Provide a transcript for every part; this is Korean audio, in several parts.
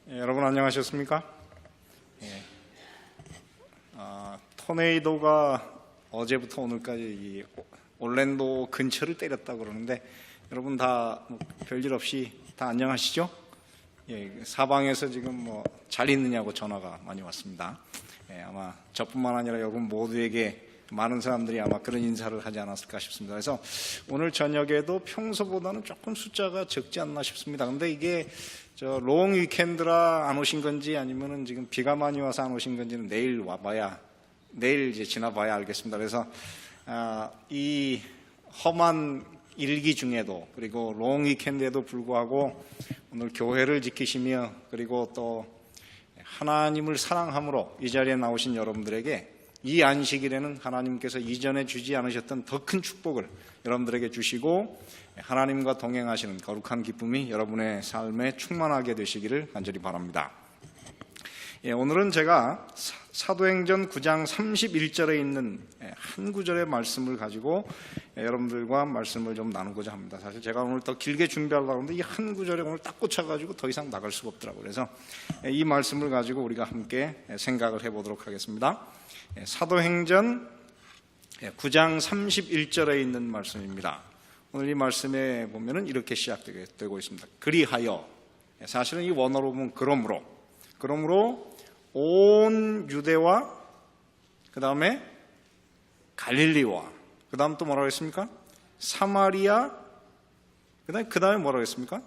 여러분 안녕하셨습니까? 토네이도가 어제부터 오늘까지 이 올랜도 근처를 때렸다고 그러는데 여러분 다 별일 없이 다 안녕하시죠? 사방에서 지금 잘 있느냐고 전화가 많이 왔습니다. 아마 저뿐만 아니라 여러분 모두에게 많은 사람들이 아마 그런 인사를 하지 않았을까 싶습니다. 그래서 오늘 저녁에도 평소보다는 조금 숫자가 적지 않나 싶습니다. 근데 이게 롱 위켄드라 안 오신 건지 아니면은 지금 비가 많이 와서 안 오신 건지는 내일 이제 지나봐야 알겠습니다. 그래서 이 험한 일기 중에도 그리고 롱 위켄드에도 불구하고 오늘 교회를 지키시며 그리고 또 하나님을 사랑함으로 이 자리에 나오신 여러분들에게 이 안식일에는 하나님께서 이전에 주지 않으셨던 더 큰 축복을 여러분들에게 주시고 하나님과 동행하시는 거룩한 기쁨이 여러분의 삶에 충만하게 되시기를 간절히 바랍니다. 오늘은 제가 사도행전 9장 31절에 있는 한 구절의 말씀을 가지고 여러분들과 말씀을 좀 나누고자 합니다. 사실 제가 오늘 더 길게 준비하려고 하는데 이 한 구절에 오늘 딱 꽂혀가지고 더 이상 나갈 수가 없더라고요. 그래서 이 말씀을 가지고 우리가 함께 생각을 해보도록 하겠습니다. 사도행전 9장 31절에 있는 말씀입니다. 오늘 이 말씀에 보면은 이렇게 시작되고 있습니다. 그리하여, 사실은 이 원어로 보면 그러므로 온 유대와 그 다음에 갈릴리와 그 다음 또 뭐라고 했습니까? 사마리아 그 다음에 뭐라고 했습니까?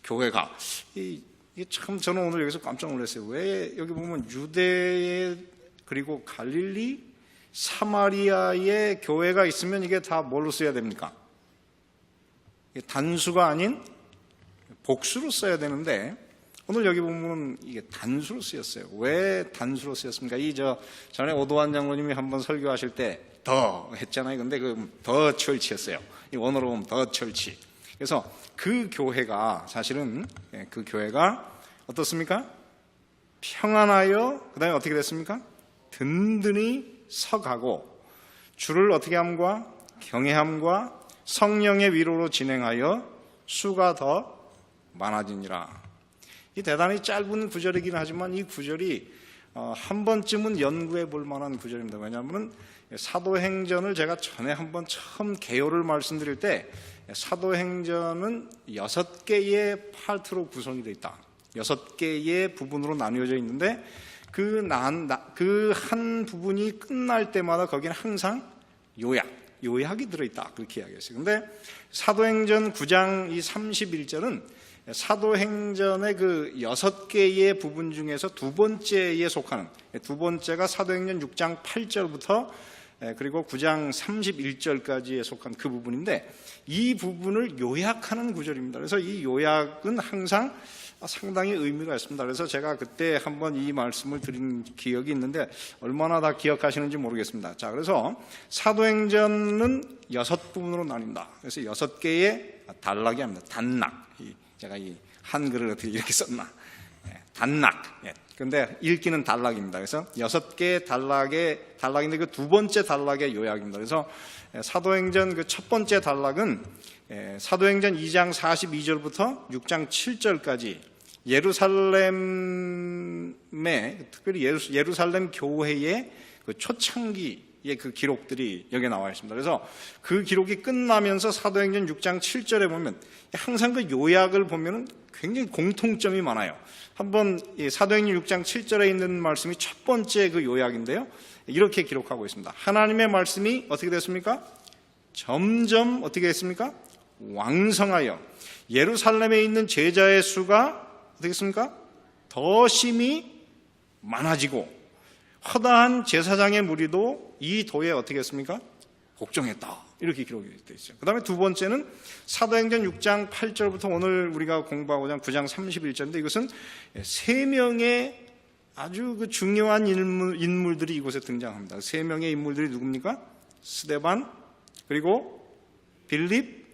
교회가 이게 참 저는 오늘 여기서 깜짝 놀랐어요. 왜 여기 보면 유대에 그리고 갈릴리 사마리아의 교회가 있으면 이게 다 뭘로 써야 됩니까? 단수가 아닌 복수로 써야 되는데 오늘 여기 보면 이게 단수로 쓰였어요. 왜 단수로 쓰였습니까? 전에 오도환 장로님이 한번 설교하실 때 더 했잖아요. 근데 더 철치였어요. 이 원어로 보면 더 철치. 그래서 그 교회가 사실은 그 교회가 어떻습니까? 평안하여 그 다음에 어떻게 됐습니까? 든든히 서가고 주를 어떻게 함과 경외함과 성령의 위로로 진행하여 수가 더 많아지니라. 이 대단히 짧은 구절이긴 하지만 이 구절이 한 번쯤은 연구해 볼 만한 구절입니다. 왜냐하면 사도행전을 제가 전에 한번 처음 개요를 말씀드릴 때 사도행전은 6개의 파트로 구성이 되어 있다. 6개의 부분으로 나뉘어져 있는데 그 한 부분이 끝날 때마다 거기는 항상 요약이 들어있다. 그렇게 이야기했어요. 근데 사도행전 9장 이 31절은 사도행전의 그 6개의 부분 중에서 두 번째에 속하는, 두 번째가 사도행전 6장 8절부터 그리고 9장 31절까지에 속한 그 부분인데 이 부분을 요약하는 구절입니다. 그래서 이 요약은 항상 상당히 의미가 있습니다. 그래서 제가 그때 한번 이 말씀을 드린 기억이 있는데 얼마나 다 기억하시는지 모르겠습니다. 자, 그래서 사도행전은 6부분으로 나뉜다. 그래서 6개의 단락이 합니다. 단락. 제가 이 한글을 어떻게 이렇게 썼나? 단락. 근데 읽기는 단락입니다. 그래서 6개의 단락인데 그 두 번째 단락의 요약입니다. 그래서 사도행전 그 첫 번째 단락은 사도행전 2장 42절부터 6장 7절까지 특별히 예루살렘 교회의 그 초창기의 그 기록들이 여기에 나와 있습니다. 그래서 그 기록이 끝나면서 사도행전 6장 7절에 보면 항상 그 요약을 보면은 굉장히 공통점이 많아요. 한번 사도행전 6장 7절에 있는 말씀이 첫 번째 그 요약인데요. 이렇게 기록하고 있습니다. 하나님의 말씀이 어떻게 됐습니까? 점점 어떻게 됐습니까? 왕성하여 예루살렘에 있는 제자의 수가 어떻게 했습니까? 더 심히 많아지고 허다한 제사장의 무리도 이 도에 어떻게 했습니까? 복종했다. 이렇게 기록이 되어 있어요. 그 다음에 두 번째는 사도행전 6장 8절부터 오늘 우리가 공부하고자 하는 9장 31절인데 이것은 3명의 아주 그 중요한 인물들이 이곳에 등장합니다. 3명의 인물들이 누굽니까? 스데반, 그리고 빌립,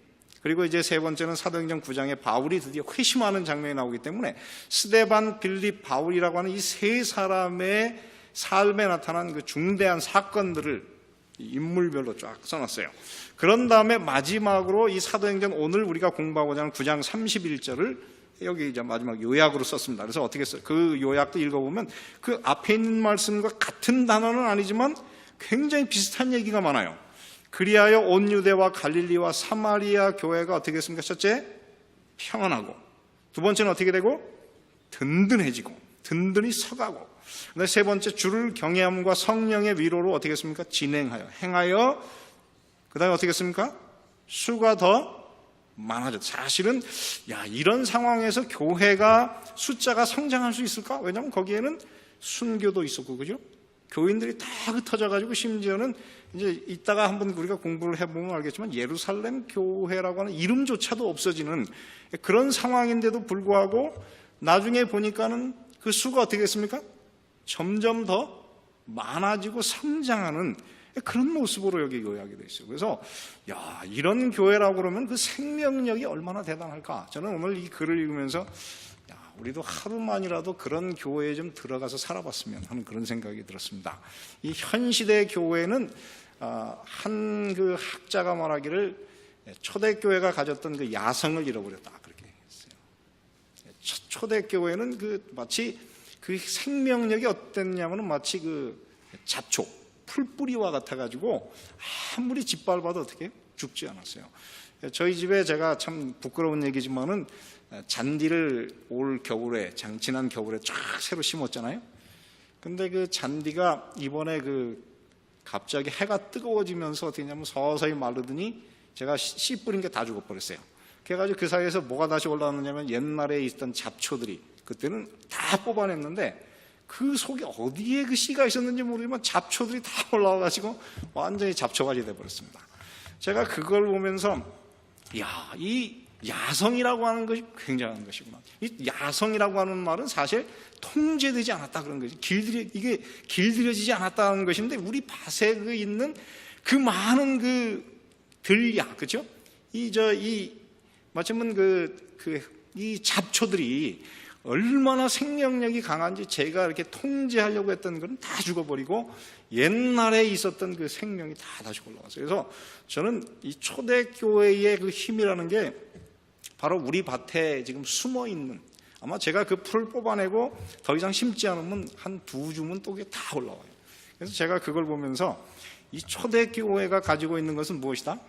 그리고 이제 세 번째는 사도행전 9장에 바울이 드디어 회심하는 장면이 나오기 때문에 스데반, 빌립, 바울이라고 하는 이 세 사람의 삶에 나타난 그 중대한 사건들을 인물별로 쫙 써놨어요. 그런 다음에 마지막으로 이 사도행전 오늘 우리가 공부하고자 하는 9장 31절을 여기 이제 마지막 요약으로 썼습니다. 그래서 어떻게 써요? 그 요약도 읽어보면 그 앞에 있는 말씀과 같은 단어는 아니지만 굉장히 비슷한 얘기가 많아요. 그리하여 온 유대와 갈릴리와 사마리아 교회가 어떻게 됐습니까? 첫째, 평안하고, 두 번째는 어떻게 되고? 든든해지고, 든든히 서가고, 그다음에 세 번째, 주를 경외함과 성령의 위로로 어떻게 했습니까? 진행하여, 행하여, 그 다음에 어떻게 했습니까? 수가 더 많아졌다. 사실은 이런 상황에서 교회가 숫자가 성장할 수 있을까? 왜냐하면 거기에는 순교도 있었고, 그죠? 교인들이 다 흩어져가지고, 심지어는 이제 이따가 한번 우리가 공부를 해보면 알겠지만 예루살렘 교회라고 하는 이름조차도 없어지는 그런 상황인데도 불구하고 나중에 보니까는 그 수가 어떻게 됐습니까? 점점 더 많아지고 성장하는 그런 모습으로 여기 요약이 되어 있어요. 그래서 이런 교회라고 그러면 그 생명력이 얼마나 대단할까? 저는 오늘 이 글을 읽으면서 우리도 하루만이라도 그런 교회에 좀 들어가서 살아봤으면 하는 그런 생각이 들었습니다. 이 현 시대 교회는 한 그 학자가 말하기를 초대교회가 가졌던 그 야성을 잃어버렸다, 그렇게 했어요. 초대교회는 마치 그 생명력이 어땠냐면은 마치 그 잡초, 풀뿌리와 같아가지고 아무리 짓밟아도 어떻게 죽지 않았어요. 저희 집에 제가 참 부끄러운 얘기지만은 잔디를 올 겨울에, 지난 겨울에 쫙 새로 심었잖아요. 근데 그 잔디가 이번에 갑자기 해가 뜨거워지면서 어떻게 했냐면 서서히 마르더니 제가 씨 뿌린 게 다 죽어버렸어요. 그래가지고 그 사이에서 뭐가 다시 올라왔느냐면 옛날에 있던 잡초들이, 그때는 다 뽑아냈는데 그 속에 어디에 그 씨가 있었는지 모르지만 잡초들이 다 올라와가지고 완전히 잡초가지 돼버렸습니다. 제가 그걸 보면서 이 야성이라고 하는 것이 굉장한 것이구나. 이 야성이라고 하는 말은 사실 통제되지 않았다 그런 것이, 이게 길들여지지 않았다는 것인데, 우리 밭에 있는 그 많은 들야, 그죠? 마침은 이 잡초들이 얼마나 생명력이 강한지 제가 이렇게 통제하려고 했던 건 다 죽어버리고 옛날에 있었던 그 생명이 다 다시 올라왔어요. 그래서 저는 이 초대교회의 그 힘이라는 게 바로 우리 밭에 지금 숨어 있는, 아마 제가 그 풀을 뽑아내고 더 이상 심지 않으면 한 2주면 또 다 올라와요. 그래서 제가 그걸 보면서 이 초대교회가 가지고 있는 것은 무엇이다?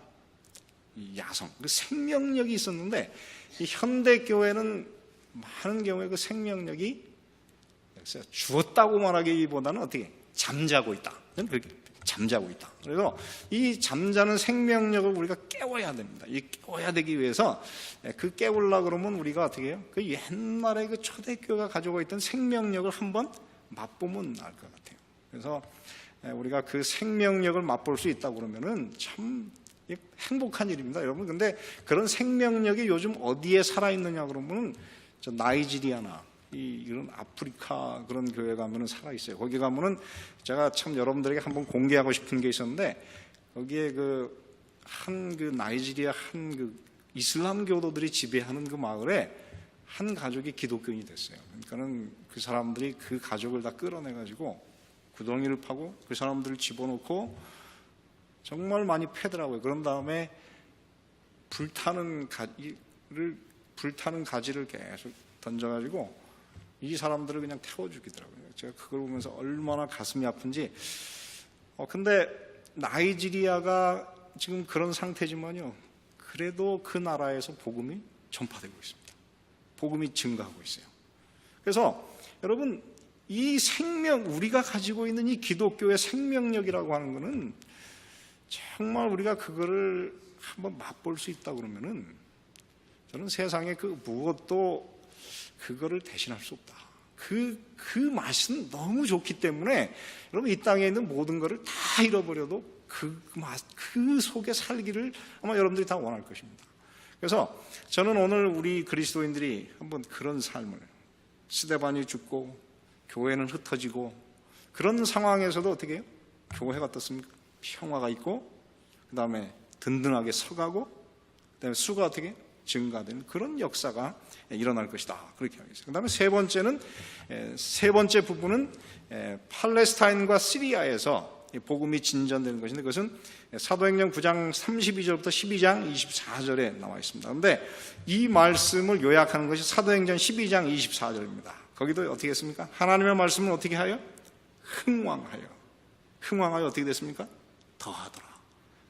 이 야성, 그 생명력이 있었는데, 이 현대교회는 많은 경우에 그 생명력이 죽었다고 말하기보다는 어떻게 잠자고 있다. 잠자고 있다. 그래서 이 잠자는 생명력을 우리가 깨워야 됩니다. 이 깨워야 되기 위해서 그 깨우려고 그러면 우리가 어떻게 해요? 그 옛날에 그 초대교회가 가지고 있던 생명력을 한번 맛보면 알 것 같아요. 그래서 우리가 그 생명력을 맛볼 수 있다고 그러면은 참 행복한 일입니다, 여러분. 근데 그런 생명력이 요즘 어디에 살아있느냐 그러면은 저 나이지리아나 이런 아프리카 그런 교회 가면은 살아있어요. 거기 가면은 제가 참 여러분들에게 한번 공개하고 싶은 게 있었는데, 거기에 나이지리아 이슬람 교도들이 지배하는 그 마을에 한 가족이 기독교인이 됐어요. 그러니까는 그 사람들이 그 가족을 다 끌어내가지고 구덩이를 파고 그 사람들을 집어넣고 정말 많이 패더라고요. 그런 다음에 불타는 가지를 계속 던져가지고 이 사람들을 그냥 태워 죽이더라고요. 제가 그걸 보면서 얼마나 가슴이 아픈지. 근데 나이지리아가 지금 그런 상태지만요, 그래도 그 나라에서 복음이 전파되고 있습니다. 복음이 증가하고 있어요. 그래서 여러분, 이 우리가 가지고 있는 이 기독교의 생명력이라고 하는 것은 정말 우리가 그거를 한번 맛볼 수 있다 그러면은 저는 세상에 그 무엇도 그거를 대신할 수 없다. 그 맛은 너무 좋기 때문에 여러분, 이 땅에 있는 모든 것을 다 잃어버려도 그 속에 살기를 아마 여러분들이 다 원할 것입니다. 그래서 저는 오늘 우리 그리스도인들이 한번 그런 삶을, 스데반이 죽고 교회는 흩어지고 그런 상황에서도 어떻게 해요? 교회가 어떻습니까? 평화가 있고, 그 다음에 든든하게 서가고, 그 다음에 수가 어떻게 증가되는 그런 역사가 일어날 것이다, 그렇게 하겠습니다. 그 다음에 세 번째 부분은 팔레스타인과 시리아에서 복음이 진전되는 것인데 그것은 사도행전 9장 32절부터 12장 24절에 나와 있습니다. 그런데 이 말씀을 요약하는 것이 사도행전 12장 24절입니다. 거기도 어떻게 했습니까? 하나님의 말씀은 어떻게 하여? 흥왕하여. 흥왕하여 어떻게 됐습니까? 더하더라.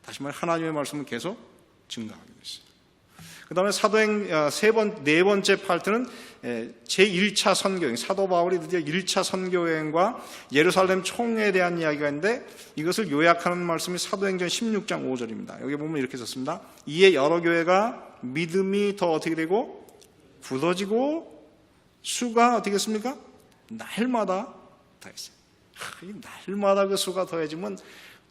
다시 말해 하나님의 말씀은 계속 증가하게 됐어요. 그 다음에 네 번째 파트는 제1차 선교여행, 사도 바울이 드디어 1차 선교여행과 예루살렘 총회에 대한 이야기가 있는데 이것을 요약하는 말씀이 사도행전 16장 5절입니다. 여기 보면 이렇게 썼습니다. 이에 여러 교회가 믿음이 더 어떻게 되고 굳어지고 수가 어떻게 했습니까? 날마다 더했어요. 날마다 그 수가 더해지면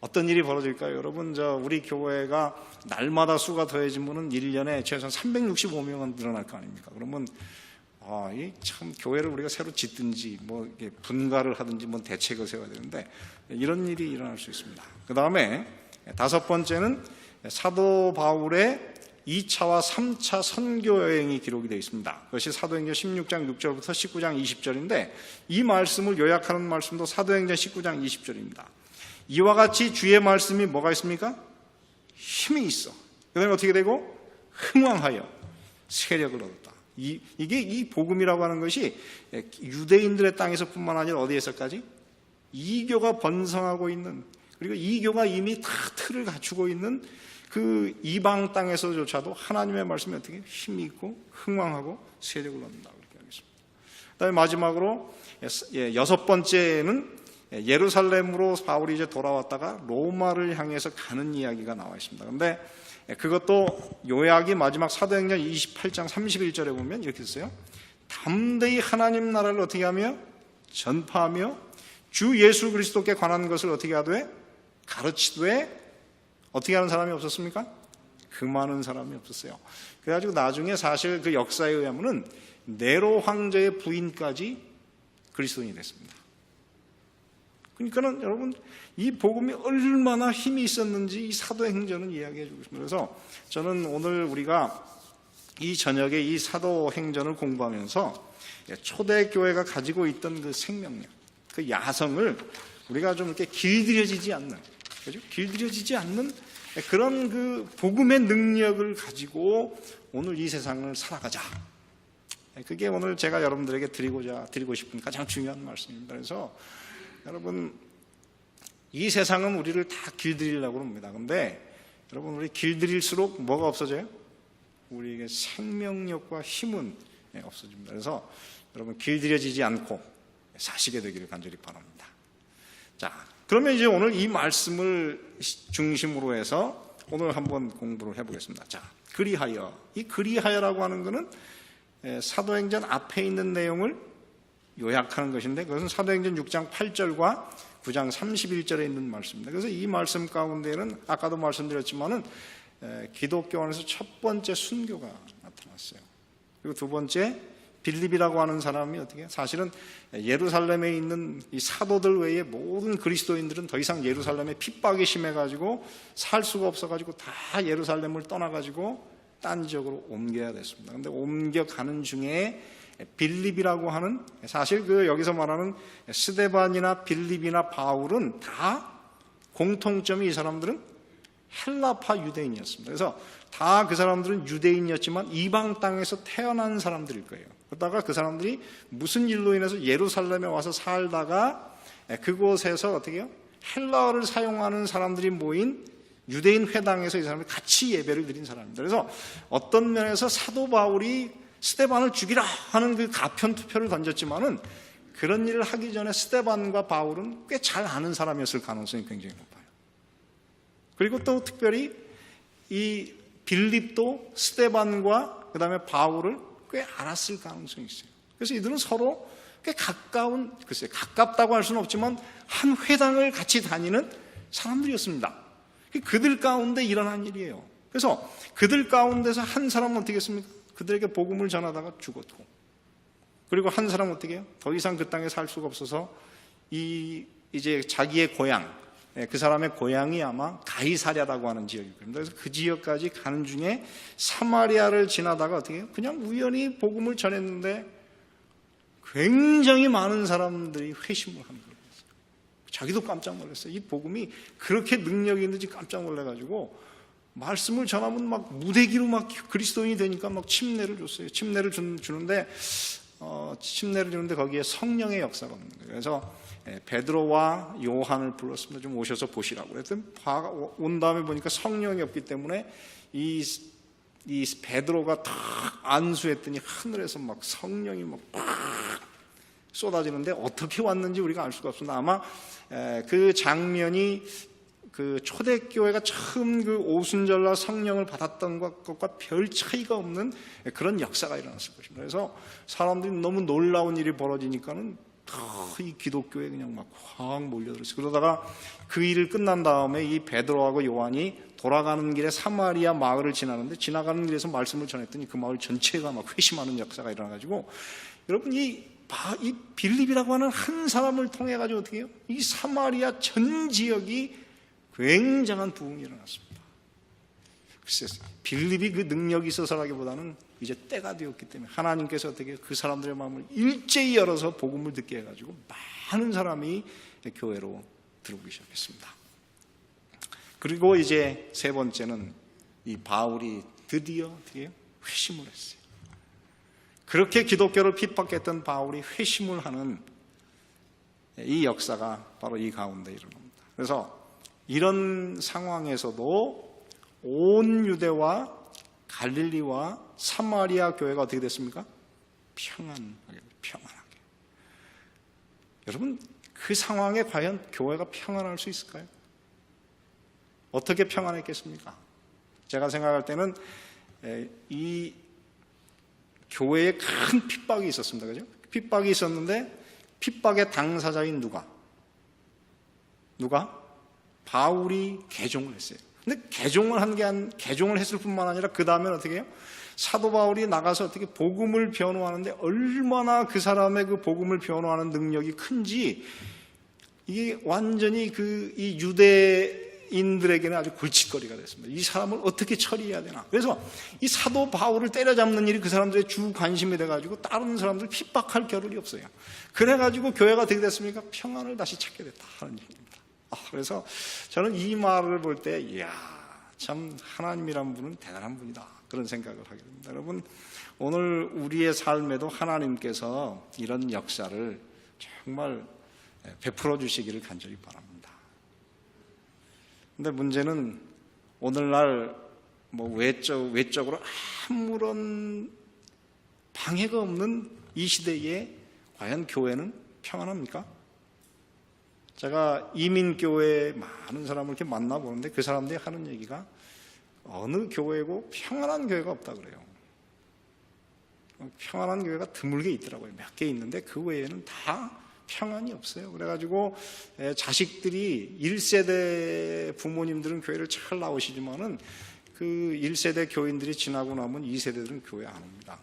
어떤 일이 벌어질까요? 여러분, 우리 교회가 날마다 수가 더해지면은 1년에 최소한 365명은 늘어날 거 아닙니까? 그러면, 참, 교회를 우리가 새로 짓든지, 분가를 하든지, 대책을 세워야 되는데, 이런 일이 일어날 수 있습니다. 그 다음에, 5번째는 사도 바울의 2차와 3차 선교여행이 기록이 되어 있습니다. 그것이 사도행전 16장 6절부터 19장 20절인데, 이 말씀을 요약하는 말씀도 사도행전 19장 20절입니다. 이와 같이 주의 말씀이 뭐가 있습니까? 힘이 있어. 그 다음에 어떻게 되고? 흥왕하여 세력을 얻었다. 이게 이 복음이라고 하는 것이 유대인들의 땅에서 뿐만 아니라 어디에서까지? 이교가 번성하고 있는, 그리고 이교가 이미 다 틀을 갖추고 있는 그 이방 땅에서조차도 하나님의 말씀이 어떻게 힘이 있고 흥왕하고 세력을 얻는다고 이렇게 하겠습니다. 그 다음에 마지막으로 6번째는 예루살렘으로 바울이 이제 돌아왔다가 로마를 향해서 가는 이야기가 나와 있습니다. 그런데 그것도 요약이 마지막 사도행전 28장 31절에 보면 이렇게 써요. 담대히 하나님 나라를 어떻게 하며 전파하며 주 예수 그리스도께 관한 것을 어떻게 하되 가르치되 어떻게 하는 사람이 없었습니까? 금하는 사람이 없었어요. 그래가지고 나중에 사실 그 역사에 의하면은 네로 황제의 부인까지 그리스도인이 됐습니다. 그러니까는 여러분 이 복음이 얼마나 힘이 있었는지 이 사도행전은 이야기해 주고 있습니다. 그래서 저는 오늘 우리가 이 저녁에 이 사도행전을 공부하면서 초대교회가 가지고 있던 그 생명력, 그 야성을 우리가 좀 이렇게 길들여지지 않는, 그죠? 길들여지지 않는 그런 그 복음의 능력을 가지고 오늘 이 세상을 살아가자. 그게 오늘 제가 여러분들에게 드리고 싶은 가장 중요한 말씀입니다. 그래서 여러분, 이 세상은 우리를 다 길들이려고 합니다. 그런데 여러분, 우리 길들일수록 뭐가 없어져요? 우리에게 생명력과 힘은 없어집니다. 그래서 여러분, 길들여지지 않고 사시게 되기를 간절히 바랍니다. 자, 그러면 이제 오늘 이 말씀을 중심으로 해서 오늘 한번 공부를 해보겠습니다. 자, 그리하여. 이 그리하여라고 하는 것은 사도행전 앞에 있는 내용을 요약하는 것인데 그것은 사도행전 6장 8절과 9장 31절에 있는 말씀입니다. 그래서 이 말씀 가운데는 아까도 말씀드렸지만은 기독교 안에서 첫 번째 순교가 나타났어요. 그리고 두 번째 빌립이라고 하는 사람이 어떻게 사실은 예루살렘에 있는 이 사도들 외에 모든 그리스도인들은 더 이상 예루살렘에 핍박이 심해가지고 살 수가 없어가지고 다 예루살렘을 떠나가지고 딴 지역으로 옮겨야 됐습니다. 그런데 옮겨가는 중에 빌립이라고 하는 사실 그 여기서 말하는 스데반이나 빌립이나 바울은 다 공통점이 이 사람들은 헬라파 유대인이었습니다. 그래서 다 그 사람들은 유대인이었지만 이방 땅에서 태어난 사람들일 거예요. 그러다가 그 사람들이 무슨 일로 인해서 예루살렘에 와서 살다가 그곳에서 어떻게 해요? 헬라어를 사용하는 사람들이 모인 유대인 회당에서 이 사람들이 같이 예배를 드린 사람입니다. 그래서 어떤 면에서 사도 바울이 스데반을 죽이라 하는 그 가편 투표를 던졌지만은 그런 일을 하기 전에 스데반과 바울은 꽤 잘 아는 사람이었을 가능성이 굉장히 높아요. 그리고 또 특별히 이 빌립도 스데반과 그 다음에 바울을 꽤 알았을 가능성이 있어요. 그래서 이들은 서로 꽤 가까운, 글쎄요, 가깝다고 할 수는 없지만 한 회당을 같이 다니는 사람들이었습니다. 그들 가운데 일어난 일이에요. 그래서 그들 가운데서 한 사람은 어떻게 했습니까? 그들에게 복음을 전하다가 죽었고, 그리고 한 사람은 어떻게 해요? 더 이상 그 땅에 살 수가 없어서 이제 자기의 고향, 그 사람의 고향이 아마 가이사랴라고 하는 지역일 겁니다. 그래서 그 지역까지 가는 중에 사마리아를 지나다가 어떻게 해요? 그냥 우연히 복음을 전했는데 굉장히 많은 사람들이 회심을 한 거예요. 자기도 깜짝 놀랐어요. 이 복음이 그렇게 능력이 있는지 깜짝 놀라가지고 말씀을 전하면 막 무대기로 막 그리스도인이 되니까 막 침례를 줬어요. 침례를 주는데 거기에 성령의 역사가 없는 거예요. 그래서 베드로와 요한을 불렀습니다. 좀 오셔서 보시라고. 그랬더니 온 다음에 보니까 성령이 없기 때문에 이 베드로가 탁 안수했더니 하늘에서 막 성령이 막 쏟아지는데 어떻게 왔는지 우리가 알 수가 없습니다. 아마 그 장면이 그 초대교회가 처음 그 오순절날 성령을 받았던 것과 별 차이가 없는 그런 역사가 일어났을 것입니다. 그래서 사람들이 너무 놀라운 일이 벌어지니까는 이 기독교에 그냥 막 확 몰려들었어요. 그러다가 그 일을 끝난 다음에 이 베드로하고 요한이 돌아가는 길에 사마리아 마을을 지나는데 지나가는 길에서 말씀을 전했더니 그 마을 전체가 막 회심하는 역사가 일어나가지고 여러분 이 빌립이라고 하는 한 사람을 통해 가지고 어떻게 해요? 이 사마리아 전 지역이 굉장한 부흥이 일어났습니다. 글쎄, 빌립이 그 능력이 있어서라기보다는 이제 때가 되었기 때문에 하나님께서 어떻게 그 사람들의 마음을 일제히 열어서 복음을 듣게 해가지고 많은 사람이 교회로 들어오기 시작했습니다. 그리고 이제 세 번째는 이 바울이 드디어 회심을 했어요. 그렇게 기독교를 핍박했던 바울이 회심을 하는 이 역사가 바로 이 가운데 일어납니다. 그래서 이런 상황에서도 온 유대와 갈릴리와 사마리아 교회가 어떻게 됐습니까? 평안하게. 여러분, 그 상황에 과연 교회가 평안할 수 있을까요? 어떻게 평안했겠습니까? 제가 생각할 때는 이 교회에 큰 핍박이 있었습니다. 그죠? 핍박이 있었는데 핍박의 당사자인 누가? 바울이 개종을 했어요. 근데 개종을 했을 뿐만 아니라 그 다음에 어떻게 해요? 사도 바울이 나가서 어떻게 복음을 변호하는데 얼마나 그 사람의 그 복음을 변호하는 능력이 큰지 이게 완전히 이 유대인들에게는 아주 골칫거리가 됐습니다. 이 사람을 어떻게 처리해야 되나. 그래서 이 사도 바울을 때려잡는 일이 그 사람들의 주 관심이 돼가지고 다른 사람들 핍박할 겨를이 없어요. 그래가지고 교회가 어떻게 됐습니까? 평안을 다시 찾게 됐다 하는 얘기입니다. 그래서 저는 이 말을 볼 때 이야, 참 하나님이란 분은 대단한 분이다 그런 생각을 하게 됩니다. 여러분, 오늘 우리의 삶에도 하나님께서 이런 역사를 정말 베풀어 주시기를 간절히 바랍니다. 근데 문제는 오늘날 외적으로 아무런 방해가 없는 이 시대에 과연 교회는 평안합니까? 제가 이민교회에 많은 사람을 이렇게 만나보는데 그 사람들이 하는 얘기가 어느 교회고 평안한 교회가 없다 그래요. 평안한 교회가 드물게 있더라고요. 몇 개 있는데 그 외에는 다 평안이 없어요. 그래가지고 자식들이 1세대 부모님들은 교회를 잘 나오시지만은 그 1세대 교인들이 지나고 나면 2세대들은 교회 안 옵니다.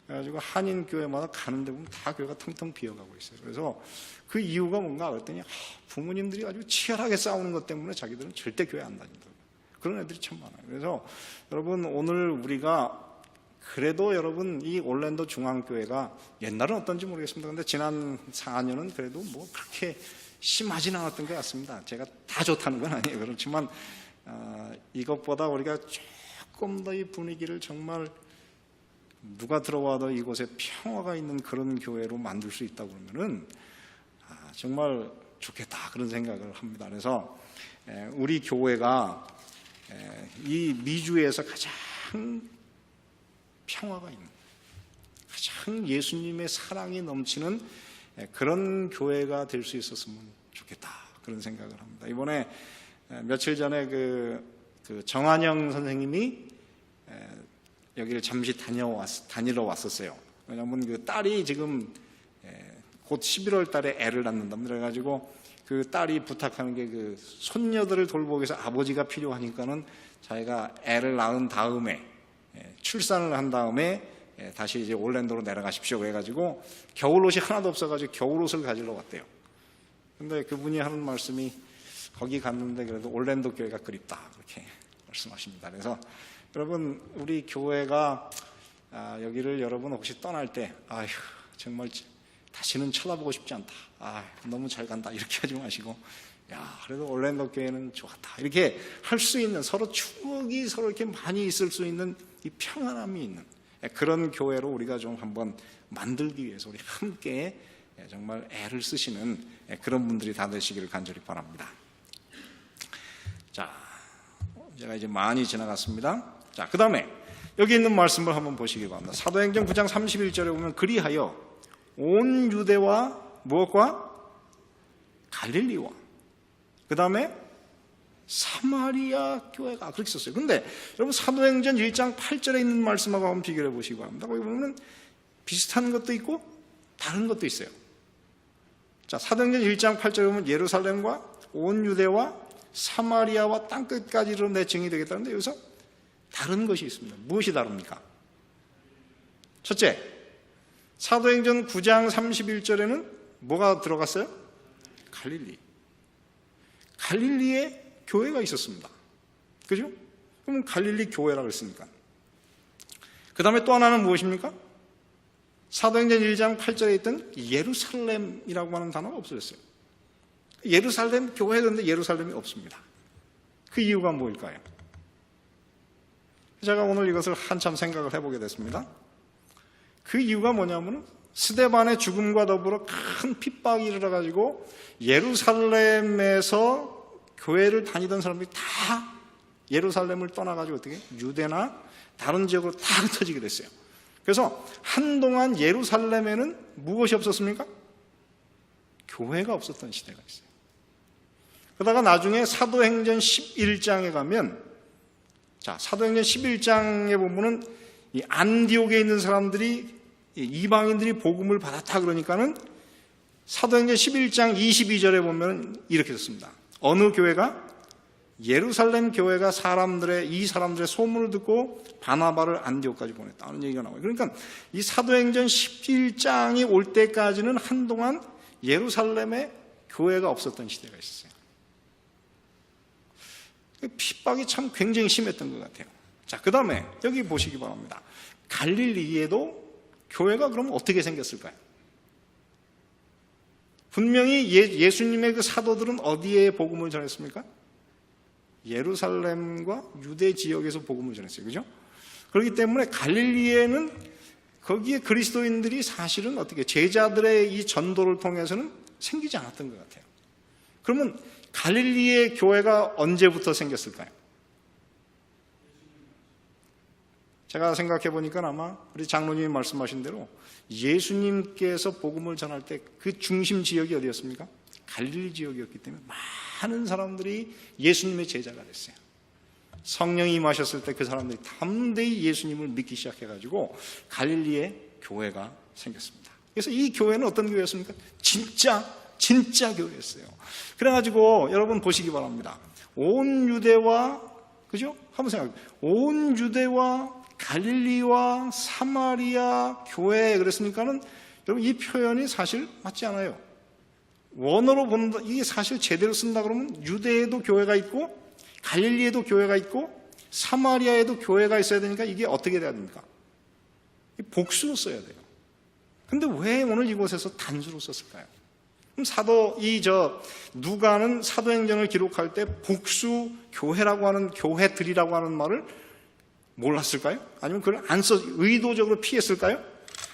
그래가지고 한인 교회마다 가는데 보면 다 교회가 텅텅 비어가고 있어요. 그래서 그 이유가 뭔가 그랬더니 부모님들이 아주 치열하게 싸우는 것 때문에 자기들은 절대 교회 안 다닌다고. 그런 애들이 참 많아요. 그래서 여러분, 오늘 우리가 그래도 여러분 이 올랜도 중앙교회가 옛날은 어떤지 모르겠습니다. 근데 지난 4년은 그래도 뭐 그렇게 심하진 않았던 것 같습니다. 제가 다 좋다는 건 아니에요. 그렇지만 이것보다 우리가 조금 더 이 분위기를 정말 누가 들어와도 이곳에 평화가 있는 그런 교회로 만들 수 있다고 그러면은 정말 좋겠다 그런 생각을 합니다. 그래서 우리 교회가 이 미주에서 가장 평화가 있는, 가장 예수님의 사랑이 넘치는 그런 교회가 될 수 있었으면 좋겠다 그런 생각을 합니다. 이번에 며칠 전에 그 정한영 선생님이 여기를 잠시 다니러 왔었어요. 왜냐하면 그 딸이 지금 곧 11월 달에 애를 낳는답니다. 그래가지고 그 딸이 부탁하는 게 그 손녀들을 돌보기 위해서 아버지가 필요하니까는 자기가 애를 낳은 다음에 출산을 한 다음에 다시 이제 올랜도로 내려가십시오. 그래가지고 겨울옷이 하나도 없어가지고 겨울옷을 가지러 왔대요. 근데 그분이 하는 말씀이 거기 갔는데 그래도 올랜도 교회가 그립다 그렇게 말씀하십니다. 그래서 여러분, 우리 교회가 여기를 여러분 혹시 떠날 때 아휴 정말 다시는 쳐다보고 싶지 않다. 너무 잘 간다. 이렇게 하지 마시고, 그래도 올랜도 교회는 좋았다. 이렇게 할 수 있는, 서로 추억이 서로 이렇게 많이 있을 수 있는 이 평안함이 있는 그런 교회로 우리가 좀 한번 만들기 위해서 우리 함께 정말 애를 쓰시는 그런 분들이 다 되시기를 간절히 바랍니다. 자, 제가 이제 많이 지나갔습니다. 자, 그 다음에 여기 있는 말씀을 한번 보시기 바랍니다. 사도행전 9장 31절에 보면 그리하여 온 유대와 무엇과? 갈릴리와 그 다음에 사마리아 교회가 그렇게 썼어요. 그런데 여러분 사도행전 1장 8절에 있는 말씀하고 한번 비교해 보시기 바랍니다. 거기 보면 비슷한 것도 있고 다른 것도 있어요. 자, 사도행전 1장 8절에 보면 예루살렘과 온 유대와 사마리아와 땅끝까지로 내 증인이 되겠다는데 여기서 다른 것이 있습니다. 무엇이 다릅니까? 첫째, 사도행전 9장 31절에는 뭐가 들어갔어요? 갈릴리. 갈릴리에 교회가 있었습니다. 그죠? 그럼 갈릴리 교회라고 했으니까. 그 다음에 또 하나는 무엇입니까? 사도행전 1장 8절에 있던 예루살렘이라고 하는 단어가 없어졌어요. 예루살렘 교회, 그런데 예루살렘이 없습니다. 그 이유가 뭐일까요? 제가 오늘 이것을 한참 생각을 해보게 됐습니다. 그 이유가 뭐냐면 스데반의 죽음과 더불어 큰 핍박이 일어나가지고 예루살렘에서 교회를 다니던 사람들이 다 예루살렘을 떠나가지고 어떻게 유대나 다른 지역으로 다 흩어지게 됐어요. 그래서 한동안 예루살렘에는 무엇이 없었습니까? 교회가 없었던 시대가 있어요. 그러다가 나중에 사도행전 11장에 가면, 자, 사도행전 11장에 보면은 이 안디옥에 있는 사람들이 이방인들이 복음을 받았다 그러니까는 사도행전 11장 22절에 보면 이렇게 썼습니다. 어느 교회가? 예루살렘 교회가 이 사람들의 소문을 듣고 바나바를 안디옥까지 보냈다는 얘기가 나와요. 그러니까 이 사도행전 11장이 올 때까지는 한동안 예루살렘에 교회가 없었던 시대가 있었어요. 핍박이 참 굉장히 심했던 것 같아요. 자, 그 다음에 여기 보시기 바랍니다. 갈릴리에도 교회가 그럼 어떻게 생겼을까요? 분명히 예수님의 그 사도들은 어디에 복음을 전했습니까? 예루살렘과 유대 지역에서 복음을 전했어요. 그죠? 그렇기 때문에 갈릴리에는 거기에 그리스도인들이 사실은 어떻게 제자들의 이 전도를 통해서는 생기지 않았던 것 같아요. 그러면 갈릴리의 교회가 언제부터 생겼을까요? 제가 생각해 보니까 아마 우리 장로님이 말씀하신 대로 예수님께서 복음을 전할 때 그 중심 지역이 어디였습니까? 갈릴리 지역이었기 때문에 많은 사람들이 예수님의 제자가 됐어요. 성령이 임하셨을 때 그 사람들이 담대히 예수님을 믿기 시작해가지고 갈릴리에 교회가 생겼습니다. 그래서 이 교회는 어떤 교회였습니까? 진짜 교회였어요. 그래가지고 여러분 보시기 바랍니다. 온 유대와, 그죠? 한번 생각해보세요. 온 유대와 갈릴리와 사마리아 교회 그랬으니까는 여러분 이 표현이 사실 맞지 않아요. 원어로 본다, 이게 사실 제대로 쓴다 그러면 유대에도 교회가 있고 갈릴리에도 교회가 있고 사마리아에도 교회가 있어야 되니까 이게 어떻게 돼야 됩니까? 복수로 써야 돼요. 근데 왜 오늘 이곳에서 단수로 썼을까요? 그럼 누가는 사도행전을 기록할 때 복수 교회라고 하는, 교회들이라고 하는 말을 몰랐을까요? 아니면 그걸 의도적으로 피했을까요?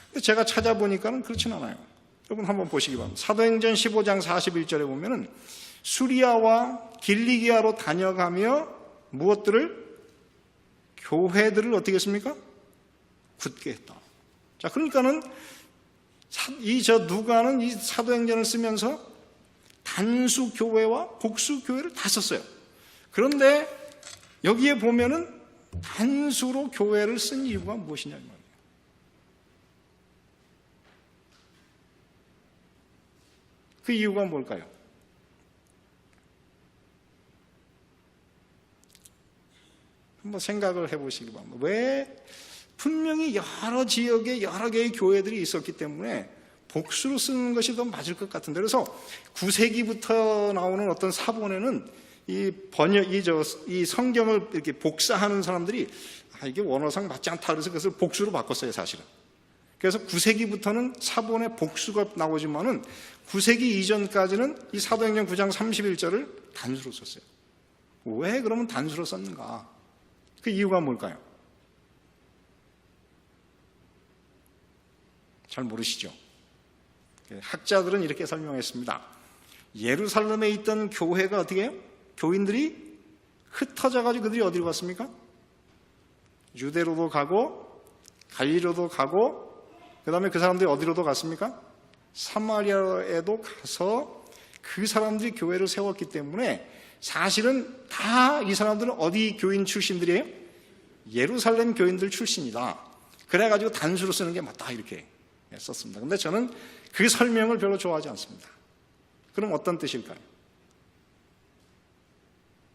근데 제가 찾아보니까는 그렇진 않아요. 여러분 한번 보시기 바랍니다. 사도행전 15장 41절에 보면은 수리아와 길리기아로 다녀가며 교회들을 어떻게 했습니까? 굳게 했다. 자, 그러니까는 누가는 이 사도행전을 쓰면서 단수 교회와 복수 교회를 다 썼어요. 그런데 여기에 보면은 단수로 교회를 쓴 이유가 무엇이냐 이 말이에요. 그 이유가 뭘까요? 한번 생각을 해보시기 바랍니다. 왜? 분명히 여러 지역에 여러 개의 교회들이 있었기 때문에 복수로 쓰는 것이 더 맞을 것 같은데, 그래서 9세기부터 나오는 어떤 사본에는 이 성경을 이렇게 복사하는 사람들이 이게 원어상 맞지 않다 그래서 그것을 복수로 바꿨어요, 사실은. 그래서 9세기부터는 사본의 복수가 나오지만은 9세기 이전까지는 이 사도행전 9장 31절을 단수로 썼어요. 왜 그러면 단수로 썼는가? 그 이유가 뭘까요? 잘 모르시죠? 학자들은 이렇게 설명했습니다. 예루살렘에 있던 교회가 어떻게 해요? 교인들이 흩어져가지고 그들이 어디로 갔습니까? 유대로도 가고 갈릴리로도 가고 그 다음에 그 사람들이 어디로도 갔습니까? 사마리아에도 가서 그 사람들이 교회를 세웠기 때문에 사실은 다 이 사람들은 어디 교인 출신들이에요? 예루살렘 교인들 출신이다. 그래가지고 단수로 쓰는 게 맞다 이렇게 썼습니다. 근데 저는 그 설명을 별로 좋아하지 않습니다. 그럼 어떤 뜻일까요?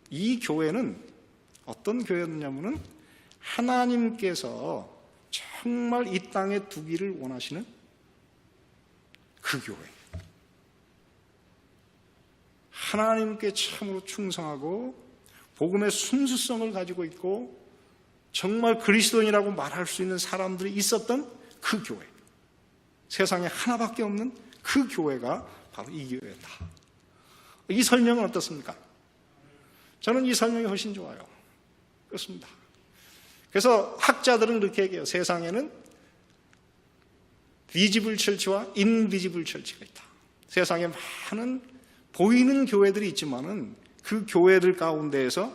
이 교회는 어떤 교회였냐면은 하나님께서 정말 이 땅에 두기를 원하시는 그 교회. 하나님께 참으로 충성하고 복음의 순수성을 가지고 있고 정말 그리스도인이라고 말할 수 있는 사람들이 있었던 그 교회. 세상에 하나밖에 없는 그 교회가 바로 이 교회다. 이 설명은 어떻습니까? 저는 이 설명이 훨씬 좋아요. 그렇습니다. 그래서 학자들은 그렇게 얘기해요. 세상에는 비지블 철치와 인비지블 철치가 있다. 세상에 많은 보이는 교회들이 있지만은 그 교회들 가운데에서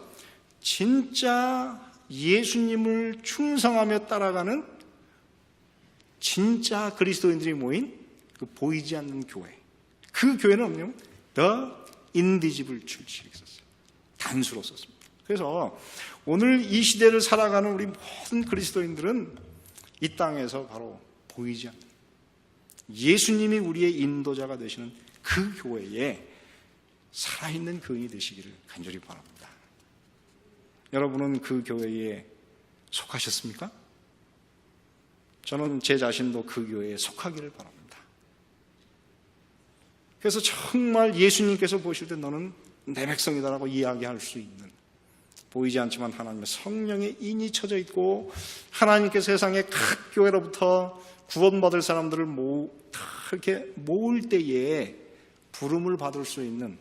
진짜 예수님을 충성하며 따라가는 진짜 그리스도인들이 모인 그 보이지 않는 교회. 그 교회는 뭐냐면 The Invisible Church가 있었어요. 단수로 썼습니다. 그래서 오늘 이 시대를 살아가는 우리 모든 그리스도인들은 이 땅에서 바로 보이지 않는 예수님이 우리의 인도자가 되시는 그 교회에 살아있는 교인이 되시기를 간절히 바랍니다. 여러분은 그 교회에 속하셨습니까? 저는 제 자신도 그 교회에 속하기를 바랍니다. 그래서 정말 예수님께서 보실 때 너는 내 백성이다라고 이야기할 수 있는 보이지 않지만 하나님의 성령의 인이 쳐져 있고 하나님께서 세상의 각 교회로부터 구원받을 사람들을 이렇게 모을 때에 부름을 받을 수 있는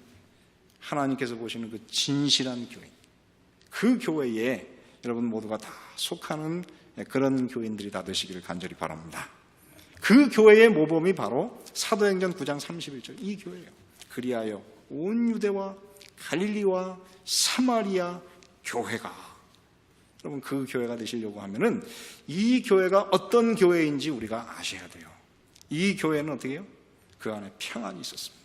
하나님께서 보시는 그 진실한 교인, 그 교회에 여러분 모두가 다 속하는 그런 교인들이 다 되시기를 간절히 바랍니다. 그 교회의 모범이 바로 사도행전 9장 31절 이 교회예요. 그리하여 온 유대와 갈릴리와 사마리아 교회가, 여러분 그 교회가 되시려고 하면은 이 교회가 어떤 교회인지 우리가 아셔야 돼요. 이 교회는 어떻게 해요? 그 안에 평안이 있었습니다.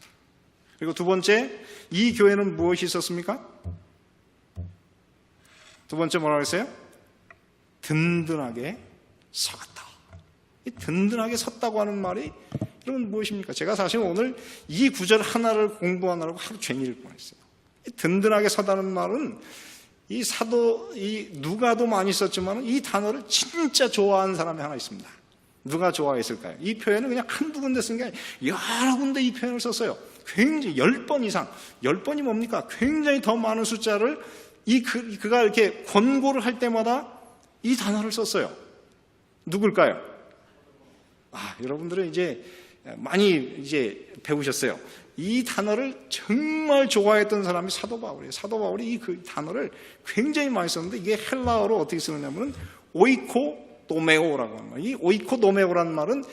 그리고 두 번째, 이 교회는 무엇이 있었습니까? 두 번째 뭐라고 했어요? 든든하게 서갔다. 이 든든하게 섰다고 하는 말이 여러분 무엇입니까? 제가 사실 오늘 이 구절 하나를 공부하느라고 하루 종일 보냈어요. 이 든든하게 서다는 말은 이 누가도 많이 썼지만 이 단어를 진짜 좋아하는 사람이 하나 있습니다. 누가 좋아했을까요? 이 표현은 그냥 한두 군데 쓴 게 아니라 여러 군데 이 표현을 썼어요. 굉장히 10번 이상. 10번이 뭡니까? 굉장히 더 많은 숫자를 그가 이렇게 권고를 할 때마다 이 단어를 썼어요. 누굴까요? 여러분들은 이제 많이 배우셨어요. 이 단어를 정말 좋아했던 사람이 사도 바울이에요. 사도 바울이 그 단어를 굉장히 많이 썼는데 이게 헬라어로 어떻게 쓰느냐면 오이코도메오라고 하는 말이에요. 이 오이코도메오라는 말은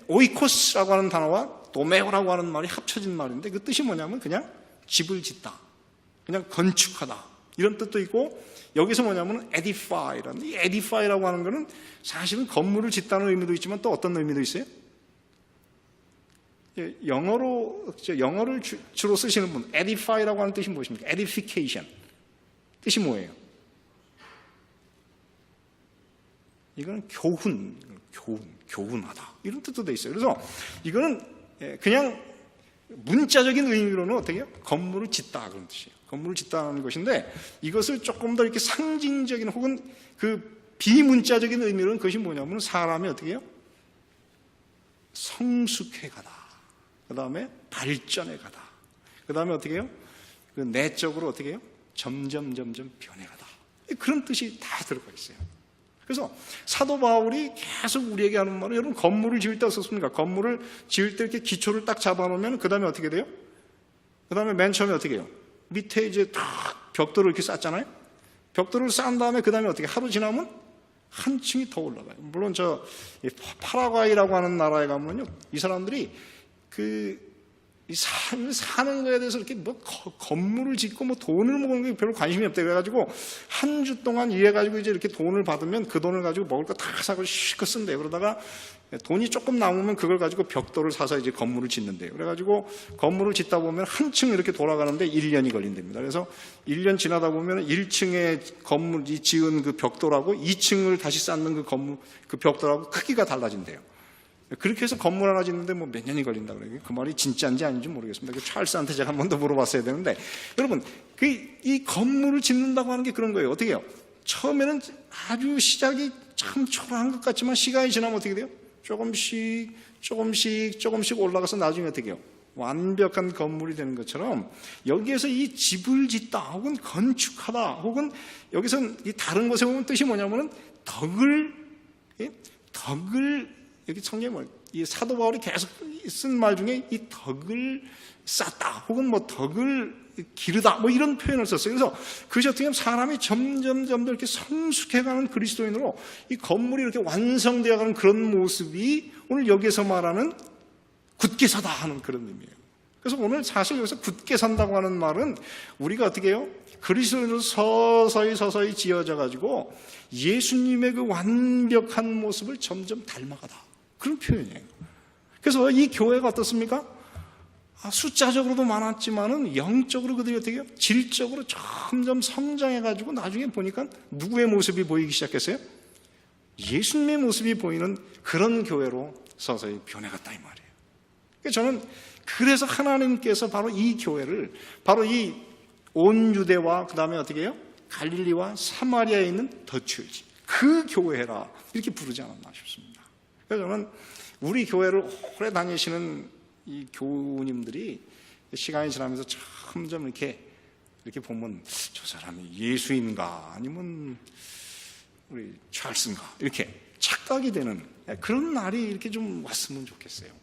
오이코스라고 하는 단어와 도메오라고 하는 말이 합쳐진 말인데 그 뜻이 뭐냐면 그냥 집을 짓다, 그냥 건축하다 이런 뜻도 있고 여기서 뭐냐면 edify라는 이 edify라고 하는 거는 사실은 건물을 짓다는 의미도 있지만 또 어떤 의미도 있어요? 영어를 주로 쓰시는 분, edify라고 하는 뜻이 무엇입니까? edification. 뜻이 뭐예요? 이거는 교훈하다. 이런 뜻도 돼 있어요. 그래서 이거는 그냥 문자적인 의미로는 어떻게 해요? 건물을 짓다 그런 뜻이에요. 건물을 짓다는 것인데 이것을 조금 더 이렇게 상징적인 혹은 그 비문자적인 의미로는 그것이 뭐냐면 사람이 어떻게 해요? 성숙해 가다. 그 다음에 발전해 가다. 그 다음에 어떻게 해요? 그 내적으로 어떻게 해요? 점점 변해가다. 그런 뜻이 다 들어가 있어요. 그래서 사도 바울이 계속 우리에게 하는 말은, 여러분 건물을 지을 때 어떻습니까? 건물을 지을 때 이렇게 기초를 딱 잡아놓으면 그 다음에 어떻게 돼요? 그 다음에 맨 처음에 어떻게 해요? 밑에 이제 딱 벽돌을 이렇게 쌓잖아요. 벽돌을 쌓은 다음에 그 다음에 어떻게, 하루 지나면 한 층이 더 올라가요. 물론 저 파라과이라고 하는 나라에 가면요, 이 사람들이 사는 거에 대해서 이렇게 뭐 건물을 짓고 뭐 돈을 모으는 게 별로 관심이 없대. 그래가지고 한 주 동안 일해가지고 이제 이렇게 돈을 받으면 그 돈을 가지고 먹을 거 다 사고 실컷 쓴대요. 그러다가 돈이 조금 남으면 그걸 가지고 벽돌을 사서 이제 건물을 짓는데요. 그래가지고 건물을 짓다 보면 한 층 이렇게 돌아가는데 1년이 걸린답니다. 그래서 1년 지나다 보면 1층에 건물이 지은 그 벽돌하고 2층을 다시 쌓는 그 건물, 그 벽돌하고 크기가 달라진대요. 그렇게 해서 건물 하나 짓는데 뭐 몇 년이 걸린다 그래요. 그 말이 진짜인지 아닌지 모르겠습니다. 찰스한테 제가 한 번 더 물어봤어야 되는데, 여러분 이 건물을 짓는다고 하는 게 그런 거예요. 어떻게 해요? 처음에는 아주 시작이 참 초라한 것 같지만 시간이 지나면 어떻게 돼요? 조금씩 올라가서 나중에 어떻게 해요? 완벽한 건물이 되는 것처럼, 여기에서 이 집을 짓다 혹은 건축하다 혹은 여기서 이 다른 곳에 보면 뜻이 뭐냐면은 덕을 여기 성경에 뭐, 이 사도 바울이 계속 쓴 말 중에 이 덕을 쌓다 혹은 뭐 덕을 기르다 뭐 이런 표현을 썼어요. 그래서 그것이 어떻게 보면 사람이 점점 더 이렇게 성숙해가는 그리스도인으로 이 건물이 이렇게 완성되어가는 그런 모습이 오늘 여기에서 말하는 굳게 서다 하는 그런 의미예요. 그래서 오늘 사실 여기서 굳게 선다고 하는 말은 우리가 어떻게 해요? 그리스도인으로 서서히 지어져 가지고 예수님의 그 완벽한 모습을 점점 닮아가다, 그런 표현이에요. 그래서 이 교회가 어떻습니까? 숫자적으로도 많았지만은 영적으로 그들이 어떻게 해요? 질적으로 점점 성장해가지고 나중에 보니까 누구의 모습이 보이기 시작했어요? 예수님의 모습이 보이는 그런 교회로 서서히 변해갔다 이 말이에요. 저는 그래서 하나님께서 바로 이 교회를, 바로 이 온 유대와 그 다음에 어떻게 해요? 갈릴리와 사마리아에 있는 더치지, 그 교회라 이렇게 부르지 않았나 싶습니다. 그래서 저는 우리 교회를 오래 다니시는 이 교우님들이 시간이 지나면서 점점 이렇게 보면 저 사람이 예수인가 아니면 우리 찰스인가 이렇게 착각이 되는 그런 날이 이렇게 좀 왔으면 좋겠어요.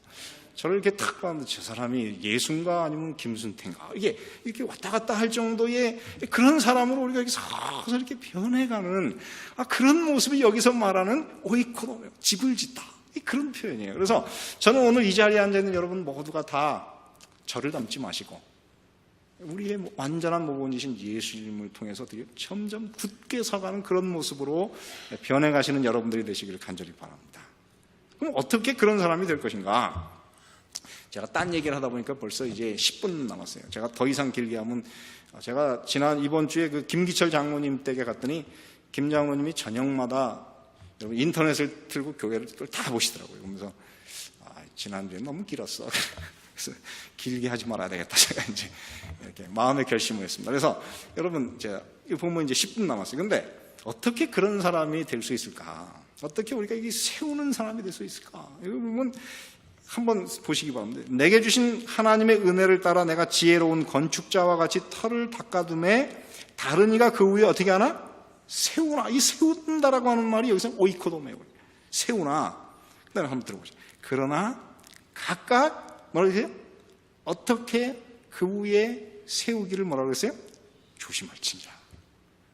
저를 이렇게 탁 봤는데 저 사람이 예수인가 아니면 김순태인가, 이게 이렇게 왔다 갔다 할 정도의 그런 사람으로 우리가 이렇게 서서 이렇게 변해가는 그런 모습이 여기서 말하는 오이코노, 집을 짓다, 그런 표현이에요. 그래서 저는 오늘 이 자리에 앉아있는 여러분 모두가 다 저를 닮지 마시고 우리의 완전한 모범이신 예수님을 통해서 점점 굳게 서가는 그런 모습으로 변해가시는 여러분들이 되시기를 간절히 바랍니다. 그럼 어떻게 그런 사람이 될 것인가? 제가 딴 얘기를 하다 보니까 벌써 이제 10분 남았어요. 제가 더 이상 길게 하면, 제가 이번 주에 그 김기철 장로님 댁에 갔더니 김 장로님이 저녁마다 여러분 인터넷을 틀고 교회를 다 보시더라고요. 그러면서 지난주에 너무 길었어. 그래서 길게 하지 말아야 되겠다. 제가 이제 이렇게 마음의 결심을 했습니다. 그래서 여러분 제가 보면 이제 10분 남았어요. 근데 어떻게 그런 사람이 될 수 있을까? 어떻게 우리가 이게 세우는 사람이 될 수 있을까? 이거 보면 한번 보시기 바랍니다. 내게 주신 하나님의 은혜를 따라 내가 지혜로운 건축자와 같이 터를 닦아둠에 다른 이가 그 위에 어떻게 하나? 세우나. 이 세운다라고 하는 말이 여기서 오이코도메오, 세우나. 그 다음에 한번 들어보세요. 그러나 각각 뭐라고 했어요? 어떻게 그 위에 세우기를 뭐라고 했어요? 조심할지니라.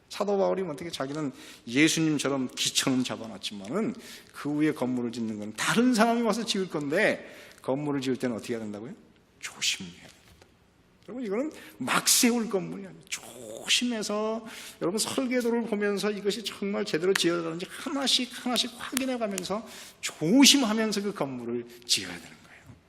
사도 바울이 어떻게 자기는 예수님처럼 기초는 잡아놨지만은 그 위에 건물을 짓는 건 다른 사람이 와서 지을 건데 건물을 지을 때는 어떻게 해야 된다고요? 조심해야 됩니다. 여러분 이거는 막 세울 건물이 아니에요. 조심해서 여러분 설계도를 보면서 이것이 정말 제대로 지어졌는지 하나씩 확인해 가면서 조심하면서 그 건물을 지어야 되는 거예요.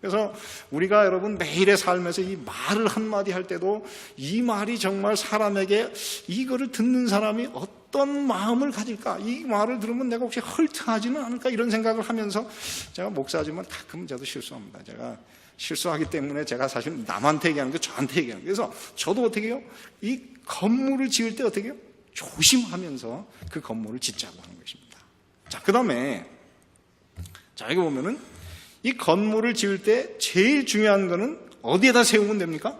그래서 우리가 여러분 매일의 삶에서 이 말을 한마디 할 때도 이 말이 정말 사람에게 이거를 듣는 사람이 어떤 마음을 가질까, 이 말을 들으면 내가 혹시 헐트하지는 않을까 이런 생각을 하면서, 제가 목사지만 가끔 저도 실수합니다. 제가 실수하기 때문에 제가 사실 남한테 얘기하는 게 저한테 얘기하는 거예요. 그래서 저도 어떻게 해요? 이 건물을 지을 때 어떻게 해요? 조심하면서 그 건물을 짓자고 하는 것입니다. 자, 그 다음에 여기 보면은 이 건물을 지을 때 제일 중요한 거는 어디에다 세우면 됩니까?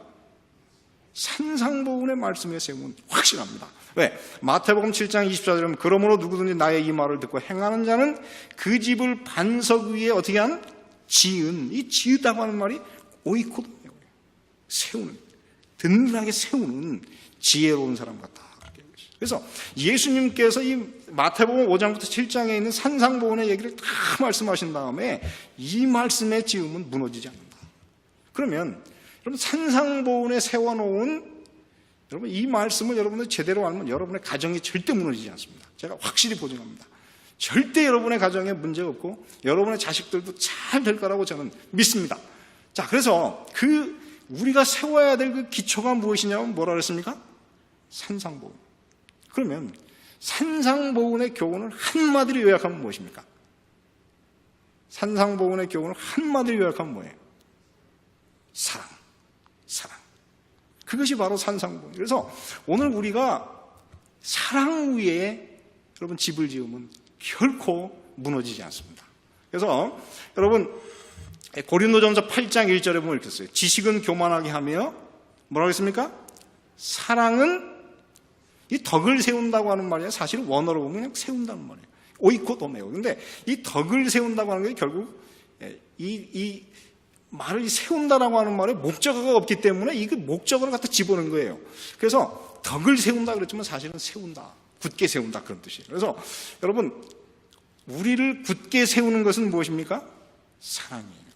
산상보훈의 말씀에 세우면 확실합니다. 왜? 마태복음 7장 24절에 보면 그러므로 누구든지 나의 이 말을 듣고 행하는 자는 그 집을 반석 위에 어떻게 한? 지은. 이 지으다고 하는 말이 오이코도예요. 세우는, 든든하게 세우는 지혜로운 사람 같다. 그래서 예수님께서 이 마태복음 5장부터 7장에 있는 산상보훈의 얘기를 다 말씀하신 다음에 이 말씀에 지으면 무너지지 않는다. 그러면 여러분 산상보훈에 세워놓은 여러분 이 말씀을 여러분들 제대로 알면 여러분의 가정이 절대 무너지지 않습니다. 제가 확실히 보증합니다. 절대 여러분의 가정에 문제가 없고 여러분의 자식들도 잘 될 거라고 저는 믿습니다. 자, 그래서 우리가 세워야 될 그 기초가 무엇이냐면 뭐라 그랬습니까? 산상보훈. 그러면 산상보훈의 교훈을 한마디로 요약하면 무엇입니까? 산상보훈의 교훈을 한마디로 요약하면 뭐예요? 사랑. 그것이 바로 산상보훈. 그래서 오늘 우리가 사랑 위에 여러분 집을 지으면 결코 무너지지 않습니다. 그래서 여러분 고린도전서 8장 1절에 보면 이렇게 써요. 지식은 교만하게 하며 뭐라고 했습니까? 사랑은 이 덕을 세운다고 하는 말이야. 사실은 원어로 보면 그냥 세운다는 말이에요. 오이코도메오. 근데 이 덕을 세운다고 하는 게 결국 이 말을 세운다라고 하는 말에 목적어가 없기 때문에 이 목적어를 갖다 집어넣은 거예요. 그래서 덕을 세운다 그랬지만 사실은 세운다. 굳게 세운다 그런 뜻이에요. 그래서 여러분 우리를 굳게 세우는 것은 무엇입니까? 사랑이에요.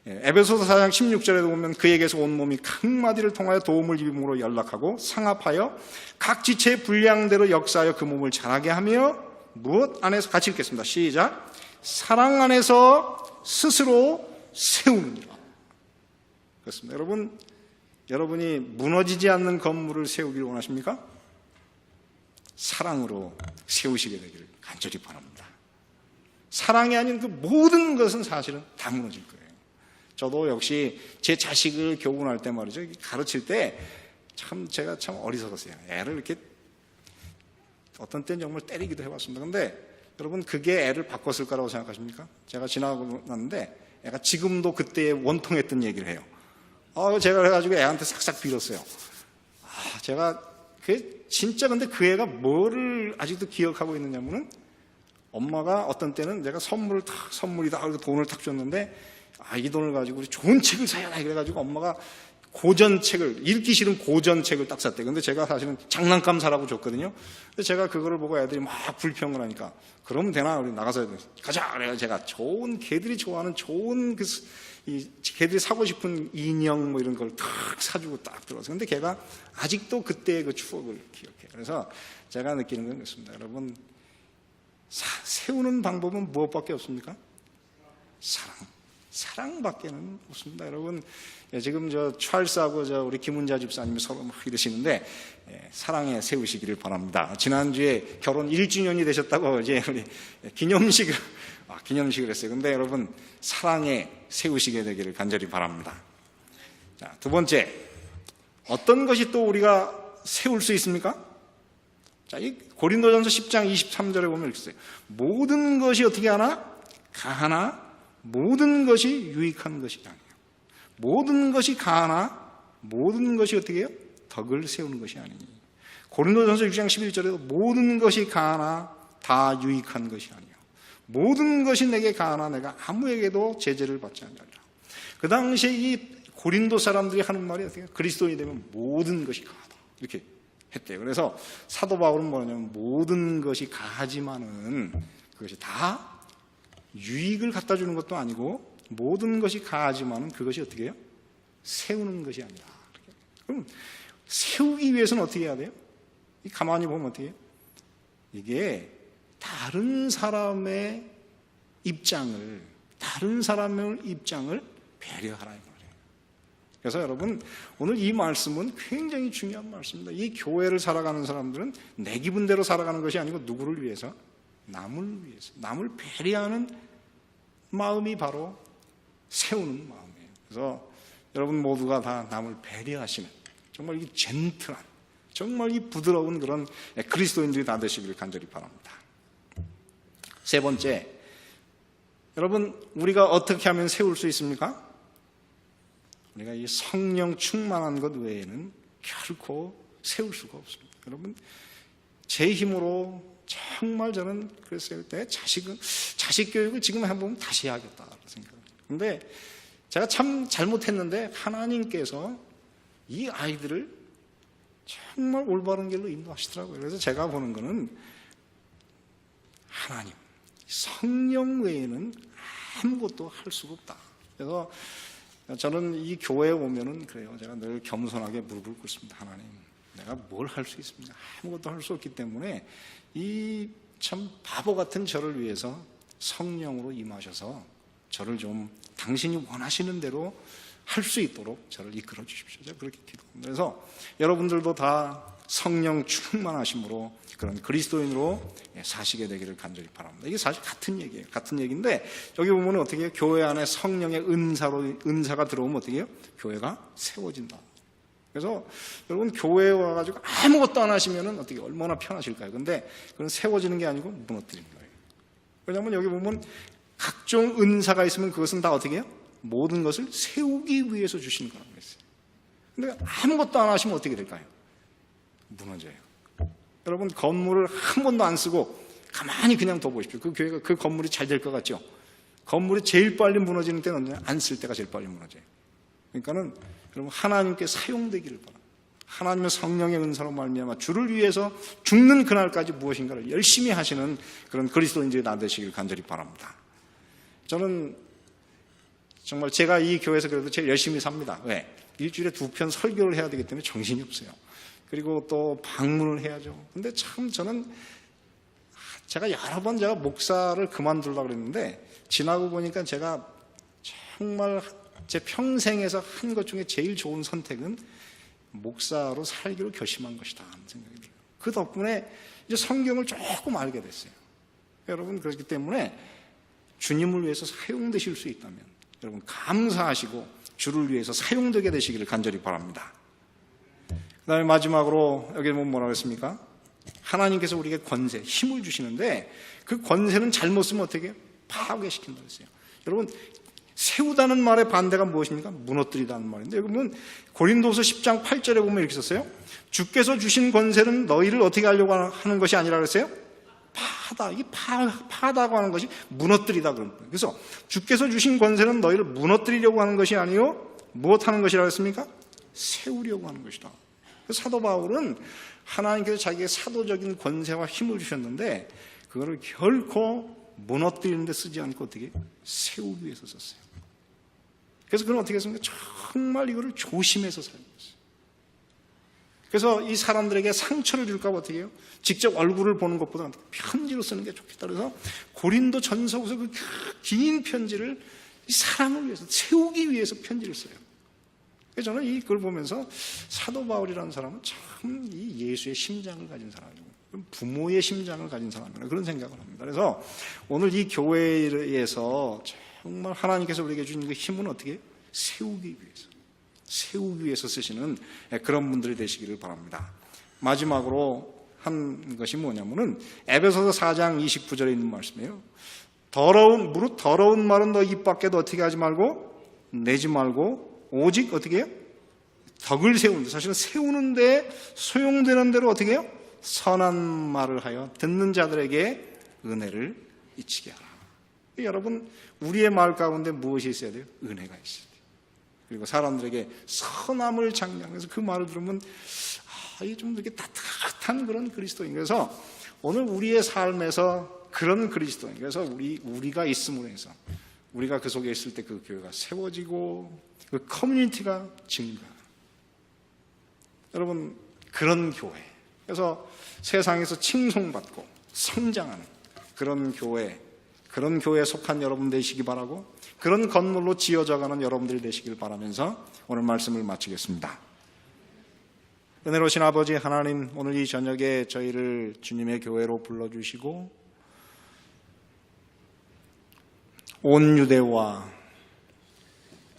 에베소서 4장 16절에도 보면 그에게서 온 몸이 각 마디를 통하여 도움을 입음으로 연락하고 상합하여 각 지체의 분량대로 역사하여 그 몸을 자라게 하며 무엇 안에서 같이 읽겠습니다. 시작. 사랑 안에서 스스로 세우느니라. 그렇습니다. 여러분이 무너지지 않는 건물을 세우기를 원하십니까? 사랑으로 세우시게 되기를 간절히 바랍니다. 사랑이 아닌 그 모든 것은 사실은 다 무너질 거예요. 저도 역시 제 자식을 교훈할 때 말이죠. 가르칠 때 제가 참 어리석었어요. 애를 이렇게 어떤 때는 정말 때리기도 해봤습니다. 근데 여러분 그게 애를 바꿨을 거라고 생각하십니까? 제가 지나고 났는데 애가 지금도 그때 원통했던 얘기를 해요. 제가 그래가지고 애한테 싹싹 빌었어요. 제가 진짜 근데 그 애가 뭐를 아직도 기억하고 있느냐면은 엄마가 어떤 때는 내가 선물이다 그래서 돈을 탁 줬는데 이 돈을 가지고 우리 좋은 책을 사야 돼 그래가지고 엄마가 고전책을 읽기 싫은 고전책을 딱 샀대요. 근데 제가 사실은 장난감 사라고 줬거든요. 근데 제가 그거를 보고 애들이 막 불평을 하니까 그러면 되나 우리 나가서 가자 그래서 제가 좋은 걔들이 좋아하는 좋은 걔들이 사고 싶은 인형 뭐 이런 걸 탁 사주고 딱 들어서 근데 걔가 아직도 그때의 그 추억을 기억해요. 그래서 제가 느끼는 건 그렇습니다. 여러분 세우는 방법은 무엇밖에 없습니까? 사랑밖에는 없습니다. 여러분 지금 찰스하고 우리 김은자 집사님이 서로 막 이러시는데 사랑에 세우시기를 바랍니다. 지난주에 결혼 1주년이 되셨다고 이제 우리 기념식을 했어요. 근데 여러분 사랑에 세우시게 되기를 간절히 바랍니다. 자, 두 번째 어떤 것이 또 우리가 세울 수 있습니까? 자, 이 고린도전서 10장 23절에 보면 이렇게 써요. 모든 것이 어떻게 하나? 가하나 모든 것이 유익한 것이 아니에요. 모든 것이 가하나 모든 것이 어떻게 해요? 덕을 세우는 것이 아니니. 고린도전서 6장 11절에도 모든 것이 가하나 다 유익한 것이 아니에요. 모든 것이 내게 가하나 내가 아무에게도 제재를 받지 않으리라. 그 당시에 이 고린도 사람들이 하는 말이 어떻게 해요? 그리스도인이 되면 모든 것이 가하다 이렇게 했대요. 그래서 사도 바울은 뭐냐면 모든 것이 가하지만은 그것이 다 유익을 갖다 주는 것도 아니고 모든 것이 가하지만은 그것이 어떻게 해요? 세우는 것이 아니다. 그럼 세우기 위해서는 어떻게 해야 돼요? 가만히 보면 어떻게 해요? 이게 다른 사람의 입장을 배려하라 이 말이에요. 그래서 여러분 오늘 이 말씀은 굉장히 중요한 말씀입니다. 이 교회를 살아가는 사람들은 내 기분대로 살아가는 것이 아니고 누구를 위해서? 남을 위해서, 남을 배려하는 마음이 바로 세우는 마음이에요. 그래서 여러분 모두가 다 남을 배려하시는 정말 이 젠틀한, 정말 이 부드러운 그런 그리스도인들이 다 되시기를 간절히 바랍니다. 세 번째, 여러분 우리가 어떻게 하면 세울 수 있습니까? 우리가 이 성령 충만한 것 외에는 결코 세울 수가 없습니다. 여러분, 제 힘으로 정말 저는 그랬을 때 자식 교육을 지금 해보면 다시 해야겠다 생각합니다. 근데 제가 참 잘못했는데 하나님께서 이 아이들을 정말 올바른 길로 인도하시더라고요. 그래서 제가 보는 거는 하나님, 성령 외에는 아무것도 할 수가 없다. 그래서 저는 이 교회에 오면은 그래요. 제가 늘 겸손하게 무릎을 꿇습니다. 하나님, 내가 뭘 할 수 있습니까? 아무것도 할 수 없기 때문에 이 참 바보 같은 저를 위해서 성령으로 임하셔서 저를 좀 당신이 원하시는 대로 할 수 있도록 저를 이끌어 주십시오. 제가 그렇게 기도합니다. 그래서 여러분들도 다 성령 충만하심으로 그런 그리스도인으로 사시게 되기를 간절히 바랍니다. 이게 사실 같은 얘기예요. 같은 얘기인데 여기 보면 어떻게 해요? 교회 안에 성령의 은사가 들어오면 어떻게 해요? 교회가 세워진다. 그래서 여러분 교회에 와가지고 아무것도 안 하시면은 어떻게 얼마나 편하실까요? 근데 그건 세워지는 게 아니고 무너뜨리는 거예요. 왜냐하면 여기 보면 각종 은사가 있으면 그것은 다 어떻게 해요? 모든 것을 세우기 위해서 주시는 거라고 했어요. 근데 아무것도 안 하시면 어떻게 될까요? 무너져요. 여러분 건물을 한 번도 안 쓰고 가만히 그냥 둬보십시오. 그 교회가 그 건물이 잘 될 것 같죠? 건물이 제일 빨리 무너지는 때는 언제냐? 안 쓸 때가 제일 빨리 무너져요. 그러니까는 여러분 하나님께 사용되기를 바랍니다. 하나님의 성령의 은사로 말미암아 주를 위해서 죽는 그날까지 무엇인가를 열심히 하시는 그런 그리스도인들이 나 되시길 간절히 바랍니다. 저는 정말 제가 이 교회에서 그래도 제일 열심히 삽니다. 왜? 일주일에 2편 설교를 해야 되기 때문에 정신이 없어요. 그리고 또 방문을 해야죠. 근데 참 저는 제가 여러 번 제가 목사를 그만두려고 그랬는데 지나고 보니까 제가 정말 제 평생에서 한 것 중에 제일 좋은 선택은 목사로 살기로 결심한 것이다 하는 생각이 들어요. 그 덕분에 이제 성경을 조금 알게 됐어요. 여러분 그렇기 때문에 주님을 위해서 사용되실 수 있다면 여러분 감사하시고 주를 위해서 사용되게 되시기를 간절히 바랍니다. 그 다음에 마지막으로 여기 보면 뭐라고 했습니까? 하나님께서 우리에게 권세, 힘을 주시는데 그 권세는 잘못 쓰면 어떻게 해요? 파괴시킨다고 했어요. 여러분 세우다는 말의 반대가 무엇입니까? 무너뜨리다는 말인데 여기 보면 고린도서 10장 8절에 보면 이렇게 썼어요. 주께서 주신 권세는 너희를 어떻게 하려고 하는 것이 아니라 그랬어요? 파다고 하는 것이 무너뜨리다 그런 거예요. 그래서 주께서 주신 권세는 너희를 무너뜨리려고 하는 것이 아니요 무엇 하는 것이라고 했습니까? 세우려고 하는 것이다. 그래서 사도 바울은 하나님께서 자기의 사도적인 권세와 힘을 주셨는데 그거를 결코 무너뜨리는 데 쓰지 않고 어떻게 세우기 위해서 썼어요. 그래서 그는 어떻게 했습니까? 정말 이거를 조심해서 살고 있어요. 그래서 이 사람들에게 상처를 줄까 봐 어떻게 해요? 직접 얼굴을 보는 것보다 편지로 쓰는 게 좋겠다. 그래서 고린도 전서에서 그 긴 편지를 이 사람을 위해서 세우기 위해서 편지를 써요. 그래서 저는 이걸 보면서 사도 바울이라는 사람은 참 이 예수의 심장을 가진 사람이고 부모의 심장을 가진 사람이라 그런 생각을 합니다. 그래서 오늘 이 교회에서 정말 하나님께서 우리에게 주신 그 힘은 어떻게 해요? 세우기 위해서 쓰시는 그런 분들이 되시기를 바랍니다. 마지막으로 한 것이 뭐냐면은 에베소서 4장 29절에 있는 말씀이에요. 무릇 더러운 말은 너 입 밖에도 어떻게 하지 말고 내지 말고 오직 어떻게 해요? 덕을 세우는데 사실은 세우는데 소용되는 대로 어떻게 해요? 선한 말을 하여 듣는 자들에게 은혜를 끼치게 하라. 여러분 우리의 말 가운데 무엇이 있어야 돼요? 은혜가 있어야 돼요. 그리고 사람들에게 선함을 장량해서 그 말을 들으면 이게 좀 이렇게 따뜻한 그런 그리스도인. 그래서 오늘 우리의 삶에서 그런 그리스도인. 그래서 우리가 있음으로 해서 우리가 그 속에 있을 때 그 교회가 세워지고 그 커뮤니티가 증가하는 여러분 그런 교회. 그래서 세상에서 칭송받고 성장하는 그런 교회에 속한 여러분 되시기 바라고 그런 건물로 지어져가는 여러분들이 되시길 바라면서 오늘 말씀을 마치겠습니다. 은혜로우신 아버지 하나님, 오늘 이 저녁에 저희를 주님의 교회로 불러주시고 온 유대와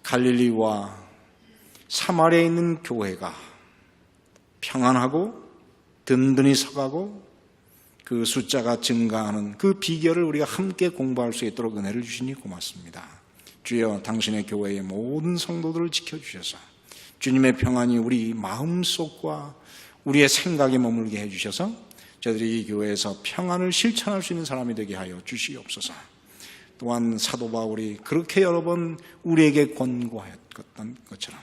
갈릴리와 사마리아에 있는 교회가 평안하고 든든히 서가고 그 숫자가 증가하는 그 비결을 우리가 함께 공부할 수 있도록 은혜를 주시니 고맙습니다. 주여 당신의 교회의 모든 성도들을 지켜주셔서 주님의 평안이 우리 마음속과 우리의 생각에 머물게 해주셔서 저희들이 이 교회에서 평안을 실천할 수 있는 사람이 되게 하여 주시옵소서. 또한 사도 바울이 그렇게 여러 번 우리에게 권고하였던 것처럼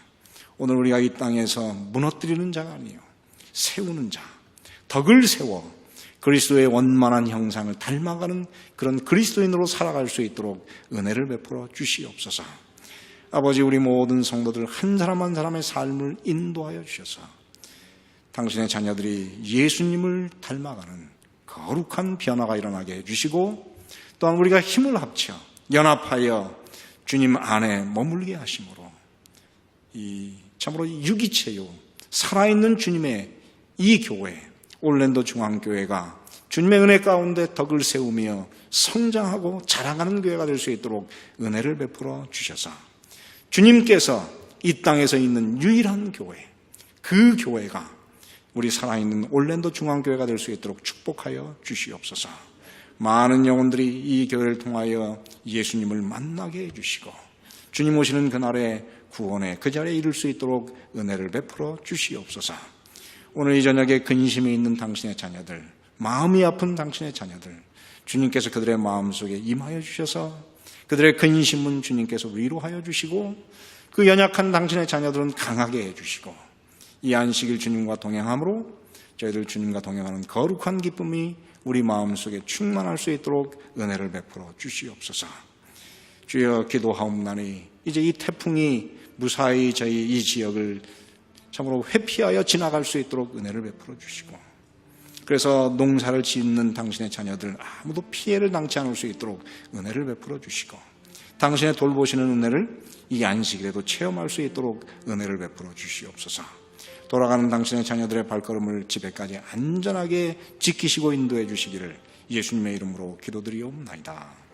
오늘 우리가 이 땅에서 무너뜨리는 자가 아니요 세우는 자, 덕을 세워 그리스도의 원만한 형상을 닮아가는 그런 그리스도인으로 살아갈 수 있도록 은혜를 베풀어 주시옵소서. 아버지, 우리 모든 성도들 한 사람 한 사람의 삶을 인도하여 주셔서 당신의 자녀들이 예수님을 닮아가는 거룩한 변화가 일어나게 해주시고 또한 우리가 힘을 합쳐 연합하여 주님 안에 머물게 하심으로 이 참으로 유기체요 살아있는 주님의 이 교회 올랜도 중앙교회가 주님의 은혜 가운데 덕을 세우며 성장하고 자라가는 교회가 될 수 있도록 은혜를 베풀어 주셔서 주님께서 이 땅에서 있는 유일한 교회, 그 교회가 우리 살아있는 올랜도 중앙교회가 될 수 있도록 축복하여 주시옵소서. 많은 영혼들이 이 교회를 통하여 예수님을 만나게 해주시고 주님 오시는 그날의 구원에 그 자리에 이룰 수 있도록 은혜를 베풀어 주시옵소서. 오늘 이 저녁에 근심이 있는 당신의 자녀들, 마음이 아픈 당신의 자녀들, 주님께서 그들의 마음속에 임하여 주셔서 그들의 근심은 주님께서 위로하여 주시고 그 연약한 당신의 자녀들은 강하게 해주시고 이 안식일 주님과 동행함으로 저희들 주님과 동행하는 거룩한 기쁨이 우리 마음속에 충만할 수 있도록 은혜를 베풀어 주시옵소서. 주여, 기도하옵나니 이제 이 태풍이 무사히 저희 이 지역을 참으로 회피하여 지나갈 수 있도록 은혜를 베풀어 주시고 그래서 농사를 짓는 당신의 자녀들 아무도 피해를 당치 않을 수 있도록 은혜를 베풀어 주시고 당신의 돌보시는 은혜를 이 안식일에도 체험할 수 있도록 은혜를 베풀어 주시옵소서. 돌아가는 당신의 자녀들의 발걸음을 집에까지 안전하게 지키시고 인도해 주시기를 예수님의 이름으로 기도드리옵나이다.